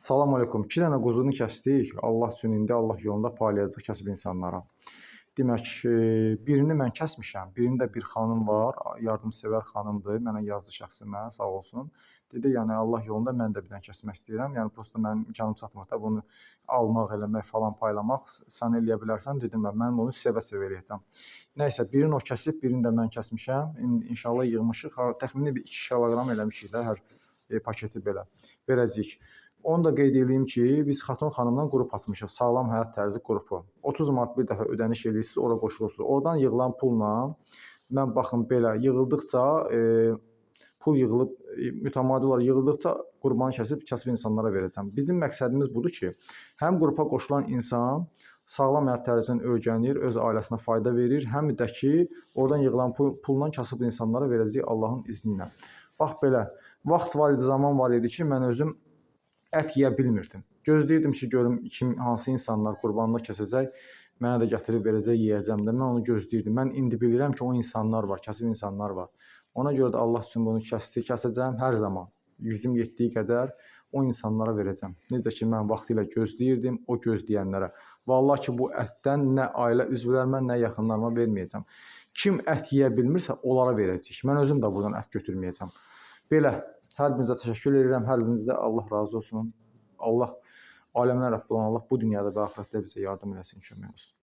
Salam aleykum. 2 dənə quzunu kəsdik. Allah üçün indi Allah yolunda paylayacaq kasıb insanlara. Demək, birini mən kəsmişəm. Birində bir xanım var, yardımsevər xanımdır. Mənə yazdı şəxsimə, sağ olsun. Dedi, yəni Allah yolunda mən də bir dənə kəsmək istəyirəm. Yəni prosta mənim imkanım çatmır da bunu almaq, eləmək falan paylamaq. Sən eləyə bilərsən, dedim mən bunu sevə-sevə eləyəcəm. Nəysə, birini o kəsib, birini də mən kəsmişəm. İnşallah yığmışıq. Təxmini bir 2 kiloqram eləmişik də hər paketi belə. Verəcəyik. Onu da qeyd edeyim ki, biz Xatun xanımla qrup açmışıq. Sağlam həyat tərzi qrupu. 30 manat bir dəfə ödəniş edirsiniz, ora qoşulursunuz. Oradan yığılan pulla mən baxın belə yığıldıqca pul yığılıb mütəmadi olaraq yığıldıqca qurbanı kəsib insanlara verəcəm. Bizim məqsədimiz budur ki, həm qrupa qoşulan insan sağlam həyat tərzindən öyrənir, öz ailəsinə fayda verir, həm də ki, oradan yığılan pulla kasıb insanlara verəcək Allahın izni ilə. Bax belə, vaxt var idi, zaman var idi ki, mən özüm ət yeyə bilmirdim. Gözləyirdim ki, görüm hansı insanlar qurbanlıq kəsəcək, mənə də gətirib verəcək, yeyəcəm də. Mən onu gözləyirdim. Mən indi bilirəm ki, o insanlar var, kasıb insanlar var. Ona görə də Allah üçün bunu kəsəcəm hər zaman. Gücüm yetdiyi qədər o insanlara verəcəm. Necə ki, mən vaxtilə gözləyirdim, o gözləyənlərə. Vallahi ki, bu ətdən nə ailə üzvlərimə, nə yaxınlarıma verməyəcəm. Kim ət yeyə bilmirsə, onlara verəcəyik. Mən özüm də buradan ət götürməyəcəm. Belə, hər birinizə təşəkkür edirəm. Hər birinizdə Allah razı olsun. Allah aləmlər Rəbbi olan Allah bu dünyada və axirətdə bizə yardım eləsin, kömək olsun.